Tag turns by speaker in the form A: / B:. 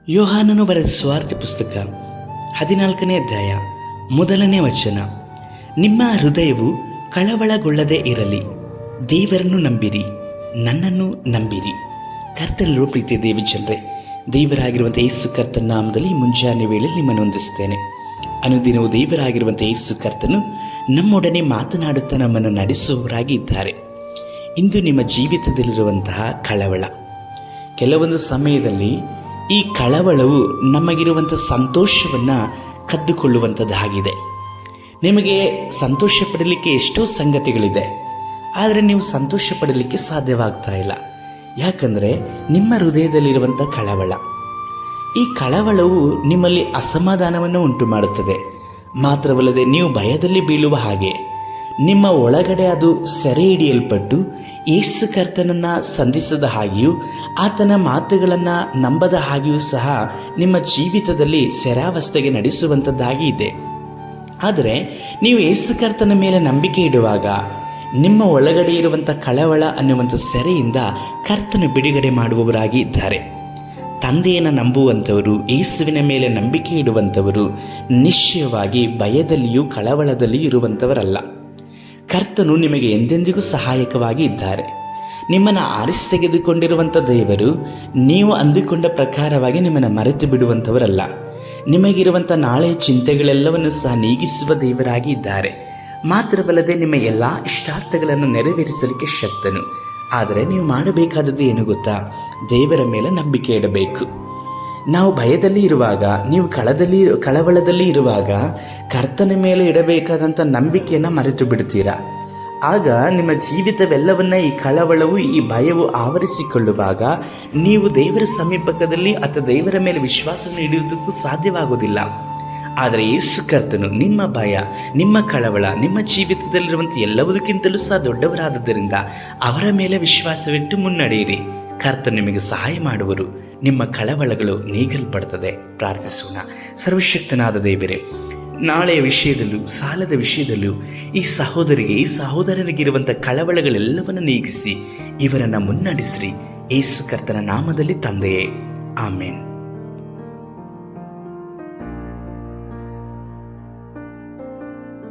A: ಯೋಹಾನನು ಬರೆದ ಸ್ವಾರ್ಥ ಪುಸ್ತಕ 14ನೇ ಅಧ್ಯಾಯ 1ನೇ ವಚನ. ನಿಮ್ಮ ಹೃದಯವು ಕಳವಳಗೊಳ್ಳದೆ ಇರಲಿ, ದೇವರನ್ನು ನಂಬಿರಿ, ನನ್ನನ್ನು ನಂಬಿರಿ. ಕರ್ತನಲ್ಲಿರುವ ಪ್ರೀತಿಯ ದೇವಜನರೇ, ದೇವರಾಗಿರುವಂಥ ಯೇಸು ಕರ್ತನ ನಾಮದಲ್ಲಿ ಮುಂಜಾನೆ ವೇಳೆ ನಿಮ್ಮನ್ನು ವಂದಿಸ್ತೇನೆ. ಅನುದಿನವೂ ದೇವರಾಗಿರುವಂಥ ಯೇಸು ಕರ್ತನು ನಮ್ಮೊಡನೆ ಮಾತನಾಡುತ್ತಾ ನಮ್ಮನ್ನು ನಡೆಸುವವರಾಗಿ ಇದ್ದಾರೆ. ಇಂದು ನಿಮ್ಮ ಜೀವಿತದಲ್ಲಿರುವಂತಹ ಕಳವಳ, ಕೆಲವೊಂದು ಸಮಯದಲ್ಲಿ ಈ ಕಳವಳವು ನಮಗಿರುವಂಥ ಸಂತೋಷವನ್ನು ಕದ್ದುಕೊಳ್ಳುವಂಥದ್ದಾಗಿದೆ. ನಿಮಗೆ ಸಂತೋಷ ಪಡಲಿಕ್ಕೆ ಎಷ್ಟೋ ಸಂಗತಿಗಳಿದೆ, ಆದರೆ ನೀವು ಸಂತೋಷ ಪಡಲಿಕ್ಕೆ ಸಾಧ್ಯವಾಗ್ತಾ ಇಲ್ಲ. ಯಾಕಂದರೆ ನಿಮ್ಮ ಹೃದಯದಲ್ಲಿರುವಂಥ ಕಳವಳ. ಈ ಕಳವಳವು ನಿಮ್ಮಲ್ಲಿ ಅಸಮಾಧಾನವನ್ನು ಉಂಟು ಮಾಡುತ್ತದೆ. ಮಾತ್ರವಲ್ಲದೆ ನೀವು ಭಯದಲ್ಲಿ ಬೀಳುವ ಹಾಗೆ, ನಿಮ್ಮ ಒಳಗಡೆ ಅದು ಸೆರೆ ಹಿಡಿಯಲ್ಪಟ್ಟು ಯೇಸು ಕರ್ತನನ್ನು ಸಂಧಿಸದ ಹಾಗೆಯೂ ಆತನ ಮಾತುಗಳನ್ನು ನಂಬದ ಹಾಗೆಯೂ ಸಹ ನಿಮ್ಮ ಜೀವಿತದಲ್ಲಿ ಸೆರಾವಸ್ಥೆಗೆ ನಡೆಸುವಂಥದ್ದಾಗಿ ಇದೆ. ಆದರೆ ನೀವು ಯೇಸು ಕರ್ತನ ಮೇಲೆ ನಂಬಿಕೆ ಇಡುವಾಗ ನಿಮ್ಮ ಒಳಗಡೆ ಇರುವಂಥ ಕಳವಳ ಅನ್ನುವಂಥ ಸೆರೆಯಿಂದ ಕರ್ತನ ಬಿಡುಗಡೆ ಮಾಡುವವರಾಗಿ ಇದ್ದಾರೆ. ತಂದೆಯನ್ನು ನಂಬುವಂಥವರು, ಯೇಸುವಿನ ಮೇಲೆ ನಂಬಿಕೆ ಇಡುವಂಥವರು ನಿಶ್ಚಯವಾಗಿ ಭಯದಲ್ಲಿಯೂ ಕಳವಳದಲ್ಲಿಯೂ ಇರುವಂಥವರಲ್ಲ. ಕರ್ತನು ನಿಮಗೆ ಎಂದೆಂದಿಗೂ ಸಹಾಯಕವಾಗಿ ಇದ್ದಾರೆ. ನಿಮ್ಮನ್ನು ಆರಿಸಿ ತೆಗೆದುಕೊಂಡಿರುವಂಥ ದೇವರು ನೀವು ಅಂದುಕೊಂಡ ಪ್ರಕಾರವಾಗಿ ನಿಮ್ಮನ್ನು ಮರೆತು ಬಿಡುವಂಥವರಲ್ಲ. ನಿಮಗಿರುವಂಥ ನಾಳೆಯ ಚಿಂತೆಗಳೆಲ್ಲವನ್ನು ಸಹ ನೀಗಿಸುವ ದೇವರಾಗಿ ಇದ್ದಾರೆ. ಮಾತ್ರವಲ್ಲದೆ ನಿಮ್ಮ ಎಲ್ಲ ಇಷ್ಟಾರ್ಥಗಳನ್ನು ನೆರವೇರಿಸಲಿಕ್ಕೆ ಶಕ್ತನು. ಆದರೆ ನೀವು ಮಾಡಬೇಕಾದದ್ದು ಏನು ಗೊತ್ತಾ? ದೇವರ ಮೇಲೆ ನಂಬಿಕೆ ಇಡಬೇಕು. ನಾವು ಭಯದಲ್ಲಿ ಇರುವಾಗ, ನೀವು ಕಳವಳದಲ್ಲಿ ಇರುವಾಗ ಕರ್ತನ ಮೇಲೆ ಇಡಬೇಕಾದಂಥ ನಂಬಿಕೆಯನ್ನು ಮರೆತು ಬಿಡ್ತೀರಾ. ಆಗ ನಿಮ್ಮ ಜೀವಿತವೆಲ್ಲವನ್ನ ಈ ಕಳವಳವು, ಈ ಭಯವು ಆವರಿಸಿಕೊಳ್ಳುವಾಗ ನೀವು ದೇವರ ಸಮೀಪದಲ್ಲಿ ಅಥವಾ ದೇವರ ಮೇಲೆ ವಿಶ್ವಾಸವನ್ನು ಇಡುವುದಕ್ಕೂ ಸಾಧ್ಯವಾಗುವುದಿಲ್ಲ. ಆದರೆ ಯೇಸು ಕರ್ತನು ನಿಮ್ಮ ಭಯ, ನಿಮ್ಮ ಕಳವಳ, ನಿಮ್ಮ ಜೀವಿತದಲ್ಲಿರುವಂಥ ಎಲ್ಲವುದಕ್ಕಿಂತಲೂ ಸಹ ದೊಡ್ಡವರಾದದ್ದರಿಂದ ಅವರ ಮೇಲೆ ವಿಶ್ವಾಸವಿಟ್ಟು ಮುನ್ನಡೆಯಿರಿ. ಕರ್ತನು ನಿಮಗೆ ಸಹಾಯ ಮಾಡುವರು. ನಿಮ್ಮ ಕಳವಳಗಳು ನೀಗಲ್ಪಡುತ್ತದೆ. ಪ್ರಾರ್ಥಿಸೋಣ. ಸರ್ವಶಕ್ತನಾದ ದೇವರೇ, ನಾಳೆಯ ವಿಷಯದಲ್ಲೂ ಸಾಲದ ವಿಷಯದಲ್ಲೂ ಈ ಸಹೋದರಿಗೆ, ಈ ಸಹೋದರರಿಗಿರುವಂಥ ಕಳವಳಗಳೆಲ್ಲವನ್ನು ನೀಗಿಸಿ ಇವರನ್ನು ಮುನ್ನಡೆಸಿರಿ. ಯೇಸು ಕರ್ತನ ನಾಮದಲ್ಲಿ ತಂದೆಯೇ, ಆಮೇನ್.